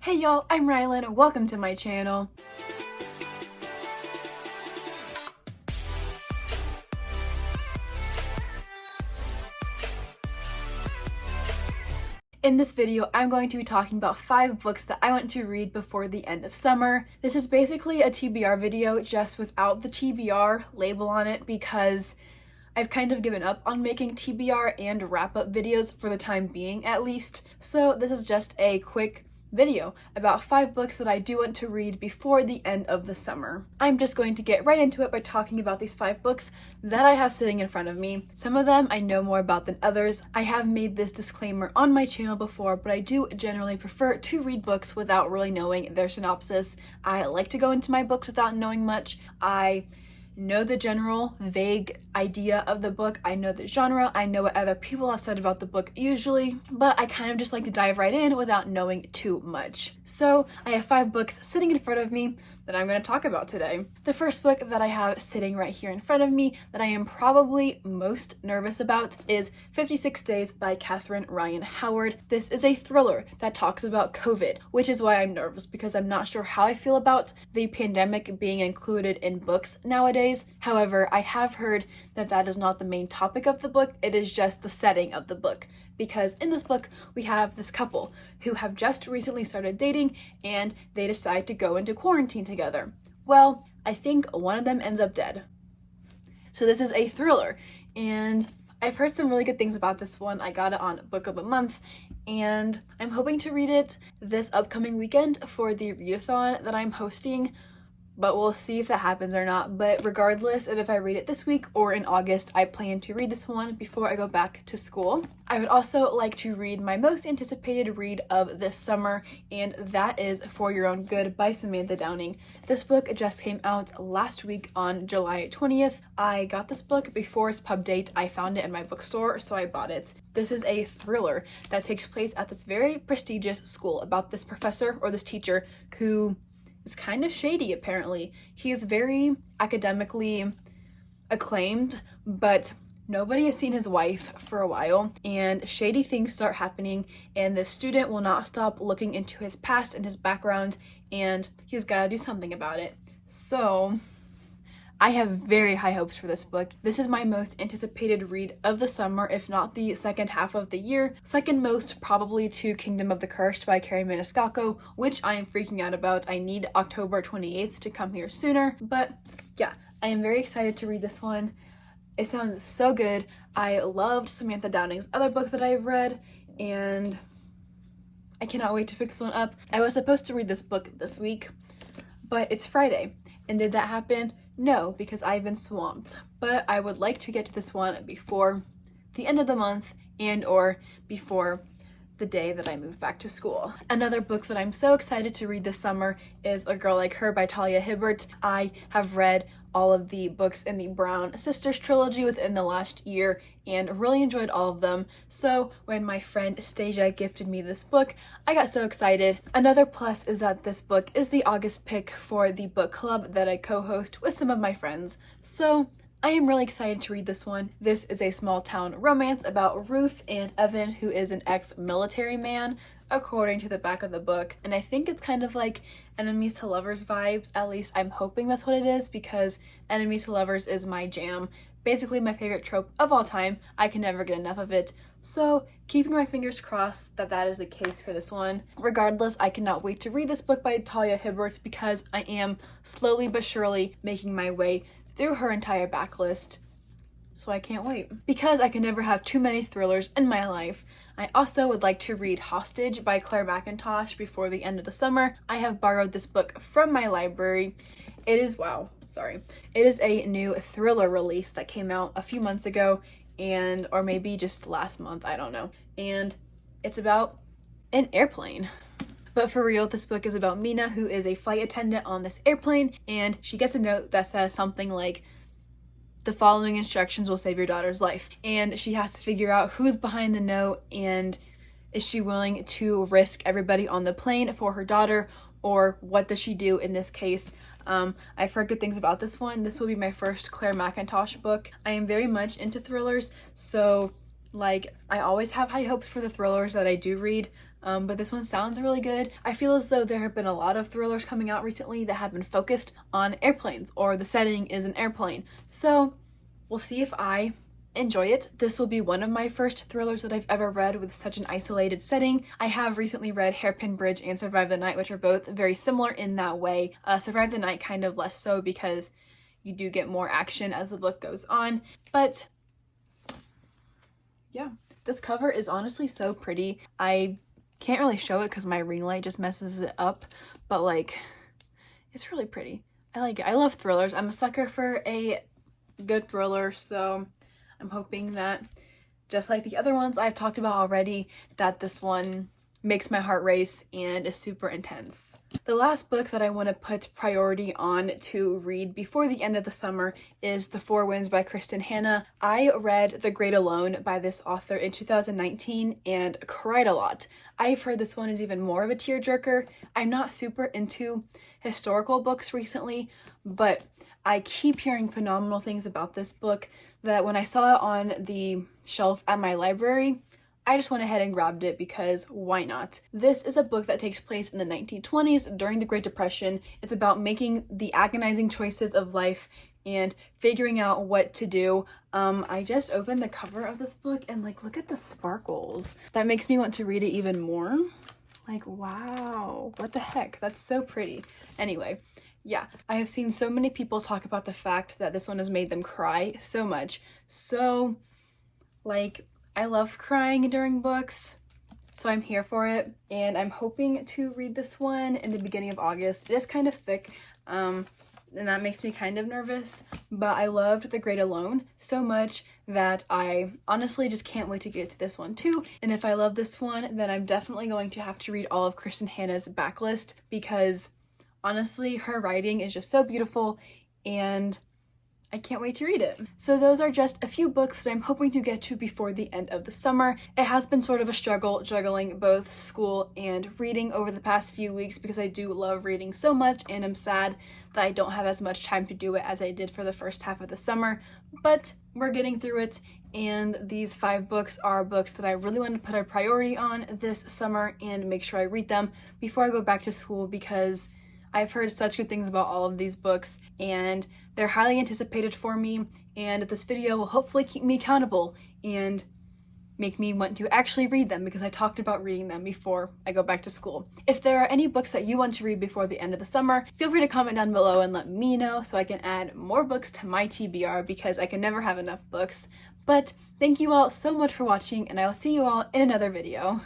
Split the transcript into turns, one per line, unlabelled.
Hey y'all, I'm Rylan, welcome to my channel. In this video, I'm going to be talking about 5 books that I want to read before the end of summer. This is basically a TBR video, just without the TBR label on it because I've kind of given up on making TBR and wrap-up videos for the time being at least. So this is just a quick video about 5 books that I do want to read before the end of the summer. I'm just going to get right into it by talking about these 5 books that I have sitting in front of me. Some of them I know more about than others. I have made this disclaimer on my channel before, but I do generally prefer to read books without really knowing their synopsis. I like to go into my books without knowing much. I know the general vague idea of the book, I know the genre, I know what other people have said about the book usually, but I kind of just like to dive right in without knowing too much. So I have 5 books sitting in front of me that I'm going to talk about today. The first book that I have sitting right here in front of me that I am probably most nervous about is 56 Days by Catherine Ryan Howard. This is a thriller that talks about COVID, which is why I'm nervous because I'm not sure how I feel about the pandemic being included in books nowadays. However, I have heard that that is not the main topic of the book, it is just the setting of the book. Because in this book, we have this couple who have just recently started dating and they decide to go into quarantine together. Well, I think one of them ends up dead. So this is a thriller and I've heard some really good things about this one. I got it on Book of the Month and I'm hoping to read it this upcoming weekend for the readathon that I'm hosting. But we'll see if that happens or not. But regardless of if I read it this week or in August, I plan to read this one before I go back to school. I would also like to read my most anticipated read of this summer, and that is For Your Own Good by Samantha Downing. This book just came out last week on July 20th. I got this book before its pub date. I found it in my bookstore, so I bought it. This is a thriller that takes place at this very prestigious school about this professor or this teacher who is kind of shady apparently. He is very academically acclaimed, but nobody has seen his wife for a while and shady things start happening and the student will not stop looking into his past and his background and he's got to do something about it. So I have very high hopes for this book. This is my most anticipated read of the summer, if not the second half of the year. Second most probably to Kingdom of the Cursed by Kerri Maniscalco, which I am freaking out about. I need October 28th to come here sooner. But yeah, I am very excited to read this one. It sounds so good. I loved Samantha Downing's other book that I've read, and I cannot wait to pick this one up. I was supposed to read this book this week, but it's Friday. And did that happen? No, because I've been swamped. But I would like to get to this one before the end of the month and or before the day that I move back to school. Another book that I'm so excited to read this summer is A Girl Like Her by Talia Hibbert. I have read all of the books in the Brown Sisters trilogy within the last year and really enjoyed all of them. So when my friend Stasia gifted me this book, I got so excited. Another plus is that this book is the August pick for the book club that I co-host with some of my friends. So I am really excited to read this one. This is a small town romance about Ruth and Evan, who is an ex-military man, according to the back of the book. And I think it's kind of like enemies to lovers vibes. At least I'm hoping that's what it is because enemies to lovers is my jam. Basically my favorite trope of all time. I can never get enough of it. So keeping my fingers crossed that that is the case for this one. Regardless, I cannot wait to read this book by Talia Hibbert because I am slowly but surely making my way through her entire backlist. So I can't wait. Because I can never have too many thrillers in my life, I also would like to read Hostage by Claire Mackintosh before the end of the summer. I have borrowed this book from my library. It is a new thriller release that came out a few months ago or maybe just last month, I don't know. And it's about an airplane. But for real, this book is about Mina, who is a flight attendant on this airplane, and she gets a note that says something like, "The following instructions will save your daughter's life." And she has to figure out who's behind the note and is she willing to risk everybody on the plane for her daughter, or what does she do in this case? I've heard good things about this one. This will be my first Claire Mackintosh book. I am very much into thrillers, so like I always have high hopes for the thrillers that I do read. but this one sounds really good. I feel as though there have been a lot of thrillers coming out recently that have been focused on airplanes, or the setting is an airplane. So we'll see if I enjoy it. This will be one of my first thrillers that I've ever read with such an isolated setting. I have recently read Hairpin Bridge and Survive the Night, which are both very similar in that way. Survive the Night kind of less so because you do get more action as the book goes on. But yeah, this cover is honestly so pretty. I can't really show it because my ring light just messes it up, but like, it's really pretty. I like it. I love thrillers. I'm a sucker for a good thriller, so I'm hoping that, just like the other ones I've talked about already, that this one makes my heart race and is super intense. The last book that I want to put priority on to read before the end of the summer is The Four Winds by Kristin Hannah. I read The Great Alone by this author in 2019 and cried a lot. I've heard this one is even more of a tearjerker. I'm not super into historical books recently, but I keep hearing phenomenal things about this book that when I saw it on the shelf at my library, I just went ahead and grabbed it because why not? This is a book that takes place in the 1920s during the Great Depression. It's about making the agonizing choices of life and figuring out what to do. I just opened the cover of this book and like, look at the sparkles. That makes me want to read it even more. Like, wow, what the heck? That's so pretty. Anyway, yeah, I have seen so many people talk about the fact that this one has made them cry so much. So, like, I love crying during books, so I'm here for it. And I'm hoping to read this one in the beginning of August. It is kind of thick, and that makes me kind of nervous. But I loved The Great Alone so much that I honestly just can't wait to get to this one too. And if I love this one, then I'm definitely going to have to read all of Kristin Hannah's backlist because honestly, her writing is just so beautiful and I can't wait to read it. So those are just a few books that I'm hoping to get to before the end of the summer. It has been sort of a struggle juggling both school and reading over the past few weeks because I do love reading so much and I'm sad that I don't have as much time to do it as I did for the first half of the summer, but we're getting through it. And these 5 books are books that I really want to put a priority on this summer and make sure I read them before I go back to school because I've heard such good things about all of these books and they're highly anticipated for me, and this video will hopefully keep me accountable and make me want to actually read them because I talked about reading them before I go back to school. If there are any books that you want to read before the end of the summer, feel free to comment down below and let me know so I can add more books to my TBR because I can never have enough books. But thank you all so much for watching and I will see you all in another video.